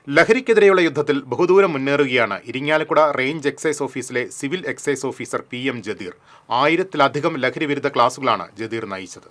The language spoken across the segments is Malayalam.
ലഹരിക്കെതിരെയുള്ള യുദ്ധത്തിൽ ബഹുദൂരം മുന്നേറുകയാണ് ഇരിങ്ങാലക്കുട റേഞ്ച് എക്സൈസ് ഓഫീസിലെ civil excise officer PM Jadeer. 1000-ലധികം ലഹരിവിരുദ്ധ ക്ലാസുകളാണ് ജദീർ നയിച്ചത്.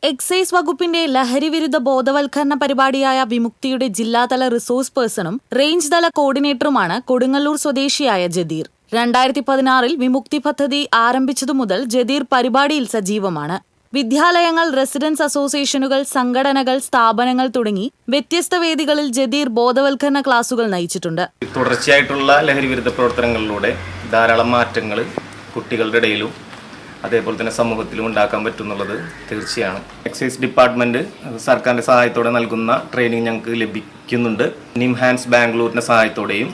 എക്സൈസ് വകുപ്പിന്റെ ലഹരിവിരുദ്ധ ബോധവൽക്കരണ പരിപാടിയായ വിമുക്തിയുടെ ജില്ലാതല റിസോഴ്സ് പേഴ്സണും റേഞ്ച് തല കോർഡിനേറ്ററുമാണ് കൊടുങ്ങല്ലൂർ സ്വദേശിയായ ജദീർ. 2016-ൽ വിമുക്തി പദ്ധതി ആരംഭിച്ചതു മുതൽ ജദീർ പരിപാടിയിൽ സജീവമാണ്. വിദ്യാലയങ്ങൾ, റെസിഡൻസ് അസോസിയേഷനുകൾ, സംഘടനകൾ, സ്ഥാപനങ്ങൾ തുടങ്ങി വ്യത്യസ്ത വേദികളിൽ ജദീർ ബോധവൽക്കരണ ക്ലാസുകൾ നയിച്ചിട്ടുണ്ട്. തുടർച്ചയായിട്ടുള്ള ലഹരിവിരുദ്ധ പ്രവർത്തനങ്ങളിലൂടെ ധാരാളം മാറ്റങ്ങൾ കുട്ടികളുടെ ഇടയിലും അതേപോലെ തന്നെ സമൂഹത്തിലും ഉണ്ടാക്കാൻ പറ്റുന്നുള്ളത് തീർച്ചയാണ്. എക്സൈസ് ഡിപ്പാർട്ട്മെന്റ് സർക്കാരിന്റെ സഹായത്തോടെ നൽകുന്ന ട്രെയിനിങ് ഞങ്ങൾക്ക് ലഭിക്കുന്നുണ്ട്. നിംഹാൻസ് ബാംഗ്ലൂരിന്റെ സഹായത്തോടെയും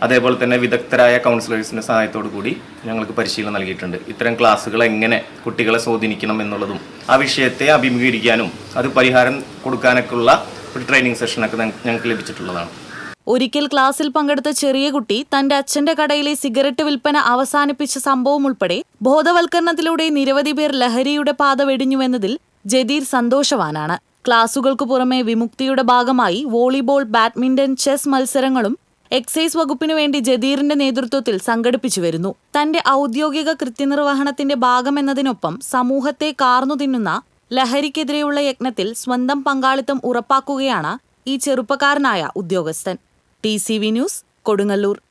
അതേപോലെ തന്നെ വിദഗ്ധരായ കൗൺസിലേഴ്സിന്റെ സഹായത്തോടു കൂടി ഞങ്ങൾക്ക് പരിശീലനം നൽകിയിട്ടുണ്ട്. ഇത്തരം ക്ലാസ്സുകൾ എങ്ങനെ കുട്ടികളെ സ്വാധീനിക്കണം എന്നുള്ളതും ആ വിഷയത്തെ അഭിമുഖീകരിക്കാനും അത് പരിഹാരം കൊടുക്കാനൊക്കെയുള്ള ഒരു ട്രെയിനിങ് സെഷനൊക്കെ ഞങ്ങൾക്ക് ലഭിച്ചിട്ടുള്ളതാണ്. ഒരിക്കൽ ക്ലാസ്സിൽ പങ്കെടുത്ത ചെറിയ കുട്ടി തന്റെ അച്ഛന്റെ കടയിലെ സിഗരറ്റ് വിൽപ്പന അവസാനിപ്പിച്ച സംഭവം ഉൾപ്പെടെ ബോധവൽക്കരണത്തിലൂടെ നിരവധി പേർ ലഹരിയുടെ പാത വെടിഞ്ഞുവെന്നതിൽ ജദീർ സന്തോഷവാനാണ്. ക്ലാസുകൾക്കു പുറമെ വിമുക്തിയുടെ ഭാഗമായി വോളിബോൾ, ബാഡ്മിന്റൺ, ചെസ് മത്സരങ്ങളും എക്സൈസ് വകുപ്പിനു വേണ്ടി ജദീറിന്റെ നേതൃത്വത്തിൽ സംഘടിപ്പിച്ചു വരുന്നു. തന്റെ ഔദ്യോഗിക കൃത്യനിർവഹണത്തിന്റെ ഭാഗമെന്നതിനൊപ്പം സമൂഹത്തെ കാർന്നു തിന്നുന്ന ലഹരിക്കെതിരെയുള്ള യജ്ഞത്തിൽ സ്വന്തം പങ്കാളിത്തം ഉറപ്പാക്കുകയാണ് ഈ ചെറുപ്പക്കാരനായ ഉദ്യോഗസ്ഥൻ. TCV news, Kodungallur.